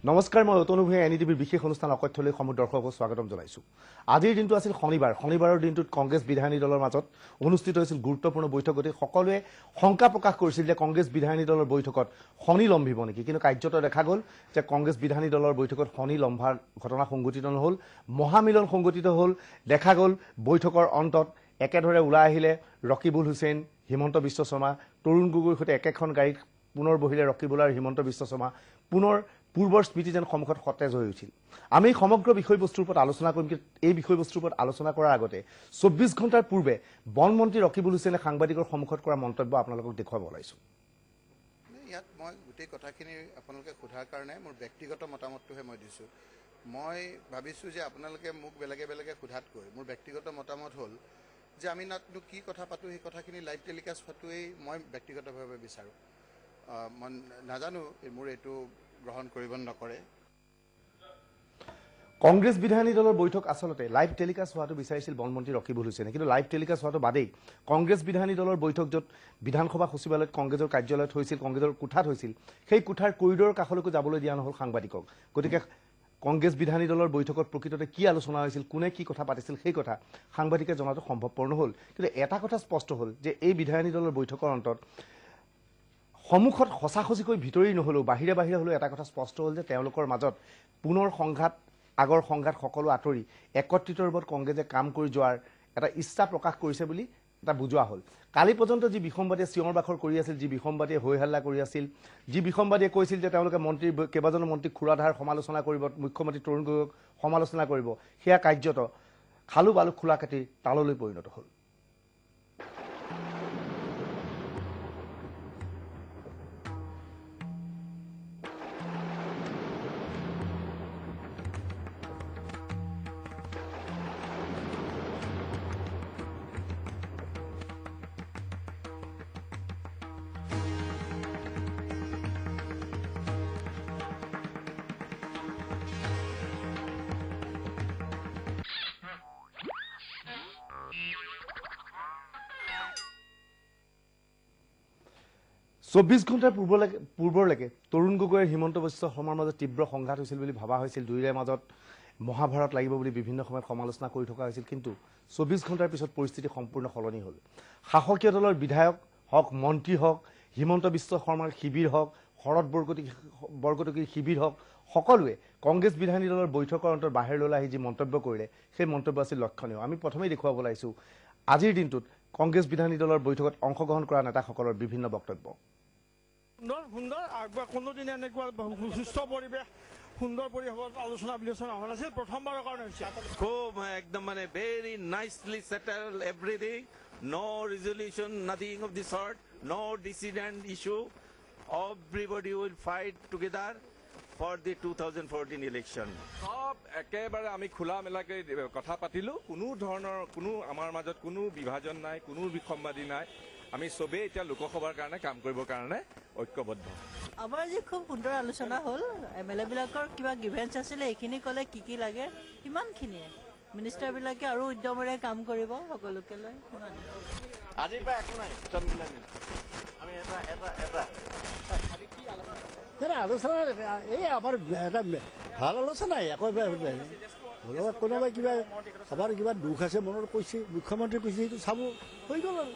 নমস্কাৰ, মই অতনু ভূঞা এনডিটিভিৰ বিশেষ অনুষ্ঠান অকথ্যলৈ সমূহ দৰ্শকক স্বাগতম জনাইছো। আজিৰ দিনটো আছিল শনিবাৰৰ দিনটোত কংগ্ৰেছ বিধায়িনী দলৰ মাজত অনুষ্ঠিত হৈছিল গুৰুত্বপূৰ্ণ বৈঠক। গতিকে সকলোৱে শংকা প্ৰকাশ কৰিছিল যে কংগ্ৰেছ বিধায়িনী দলৰ বৈঠকত শনি লম্ভিব নেকি, কিন্তু কাৰ্যত দেখা গ'ল যে কংগ্ৰেছ বিধায়িনী দলৰ বৈঠকত শনি লম্ভাৰ ঘটনা সংঘটিত নহ'ল, মহামিলন সংঘটিত হ'ল। দেখা গ'ল বৈঠকৰ অন্তত একেদৰে ওলাই আহিলে ৰকিবুল হুছেইন, হিমন্ত বিশ্ব শৰ্মা, তৰুণ গগৈৰ সৈতে একেখন গাড়ীত পুনৰ বহিলে ৰকিবুল আৰু হিমন্ত বিশ্ব শৰ্মা। পুনৰ পূৰ্বৰ স্মৃতি যেন সন্মুখত সতেজ হৈ উঠিল। আমি সমগ্ৰ বিষয়বস্তুৰ ওপৰত আলোচনা কৰিম, কিন্তু এই বিষয়বস্তুৰ ওপৰত আলোচনা কৰাৰ আগতে 24 ঘণ্টাৰ পূৰ্বে বনমন্ত্ৰী ৰকিবুল হুছেইনে সাংবাদিকৰ সন্মুখত কৰা মন্তব্য আপোনালোকক দেখুৱাব ওলাইছোঁ। ইয়াত মই গোটেই কথাখিনি আপোনালোকে সোধাৰ কাৰণে মোৰ ব্যক্তিগত মতামতটোহে মই দিছোঁ। মই ভাবিছোঁ যে আপোনালোকে মোক বেলেগে বেলেগে সোধাতকৈ মোৰ ব্যক্তিগত মতামত হ'ল যে আমি নাতনো কি কথা পাতোঁ, সেই কথাখিনি লাইভ টেলিকাষ্ট পাতোৱেই মই ব্যক্তিগতভাৱে বিচাৰোঁ। মই নাজানো মোৰ এইটো গ্ৰহণ কৰিব নকৰে। কংগ্ৰেছ বিধায়িনী দলৰ বৈঠক আচলতে লাইভ টেলিকাষ্ট হোৱাটো বিচাৰিছিল বনমন্ত্ৰী ৰকিবুল হুছেইনে, কিন্তু লাইভ টেলিকাষ্ট হোৱাটো বাদেই কংগ্ৰেছ বিধায়িনী দলৰ বৈঠক য'ত বিধানসভা সচিবালয়ত কংগ্ৰেছৰ কাৰ্যালয়ত হৈছিল, কংগ্ৰেছৰ কোঠাত হৈছিল, সেই কোঠাৰ কৰিডৰৰ কাষলৈকো যাবলৈ দিয়া নহ'ল সাংবাদিকক। গতিকে কংগ্ৰেছ বিধায়িনী দলৰ বৈঠকত প্ৰকৃততে কি আলোচনা হৈছিল, কোনে কি কথা পাতিছিল, সেই কথা সাংবাদিকে জনাটো সম্ভৱপৰ নহ'ল। কিন্তু এটা কথা স্পষ্ট হ'ল যে এই বিধায়িনী দলৰ বৈঠকৰ অন্তত সন্মুখত সঁচাসচিকৈ ভিতৰি নহ'লেও বাহিৰে বাহিৰে হ'লেও এটা কথা স্পষ্ট হ'ল যে তেওঁলোকৰ মাজত পুনৰ সংঘাত, আগৰ সংঘাত সকলো আঁতৰি একত্ৰিত ৰূপত কংগ্ৰেছে কাম কৰি যোৱাৰ এটা ইচ্ছা প্ৰকাশ কৰিছে বুলি এটা বুজোৱা হ'ল। কালি পৰ্যন্ত যি বিসম্বাদীয়ে চিঞৰ বাখৰ কৰি আছিল, যি বিসম্বাদীয়ে হৈ হাল্লা কৰি আছিল, যি বিসম্বাদীয়ে কৈছিল যে তেওঁলোকে কেইবাজনো মন্ত্ৰীক খুৰাধাৰ সমালোচনা কৰিব, মুখ্যমন্ত্ৰী তৰুণ গগৈক সমালোচনা কৰিব, সেয়া কাৰ্যত খালু বালু খোলা কাটিৰ তাললৈ পৰিণত হ'ল। চৌব্বিছ ঘণ্টাৰ পূৰ্বলৈকে তৰুণ গগৈ আৰু হিমন্ত বিশ্ব শৰ্মাৰ মাজত তীব্ৰ সংঘাত হৈছিল বুলি ভাবা হৈছিল, দুয়োৰে মাজত মহাভাৰত লাগিব বুলি বিভিন্ন সময়ত সমালোচনা কৰি থকা হৈছিল। কিন্তু 24 ঘণ্টাৰ পিছত পৰিস্থিতি সম্পূৰ্ণ সলনি হ'ল। শাসকীয় দলৰ বিধায়ক হওক, মন্ত্ৰী হওক, হিমন্ত বিশ্ব শৰ্মাৰ শিবিৰ হওক, শৰদ বৰকটকীৰ শিবিৰ হওক, সকলোৱে কংগ্ৰেছ বিধায়িনী দলৰ বৈঠকৰ অন্তত বাহিৰলৈ আহি যি মন্তব্য কৰিলে সেই মন্তব্য আছিল লক্ষণীয়। আমি প্ৰথমেই দেখুৱাব ওলাইছোঁ আজিৰ দিনটোত কংগ্ৰেছ বিধায়িনী দলৰ বৈঠকত অংশগ্ৰহণ কৰা নেতাসকলৰ বিভিন্ন বক্তব্য। সুন্দৰ কোনোদিন এনেকুৱা সুস্থ পৰিৱেশ, সুন্দৰ পৰিৱেশত আলোচনা বিলোচনা হোৱা নাছিল, প্ৰথমবাৰৰ কাৰণে হৈছে। খুব একদম মানে very nicely settle everything, no resolution, nothing of the sort, no dissident issue, everybody will fight together for the 2014 election. সব একেবাৰে আমি খোলা মেলাকৈ কথা পাতিলোঁ, কোনো আমাৰ মাজত কোনো বিভাজন নাই, কোনো বিসম্বাদী নাই। আমি চবেই এতিয়া লোকসভাৰ কাৰণে কাম কৰিবৰ কাৰণে ঐক্যবদ্ধ। আমাৰ যি খুব সুন্দৰ আলোচনা হ'ল, MLA বিলাকৰ কিবা গিভেঞ্চ আছিলে, এইখিনি ক'লে কি কি লাগে সিমানখিনিয়ে। মিনিষ্টাৰবিলাকে আৰু উদ্যমেৰে কাম কৰিব সকলোকে লৈ। আজিৰ পৰা একো নাই, চব মিলাই আমি আলোচনা এই আমাৰ এটা ভাল আলোচনাই। আকৌ কোনোবাই কিবা আমাৰ কিবা দুখ আছে মনত কৈছে, মুখ্যমন্ত্ৰী কৈছে, সেইটো চাব হৈ গ'ল আৰু।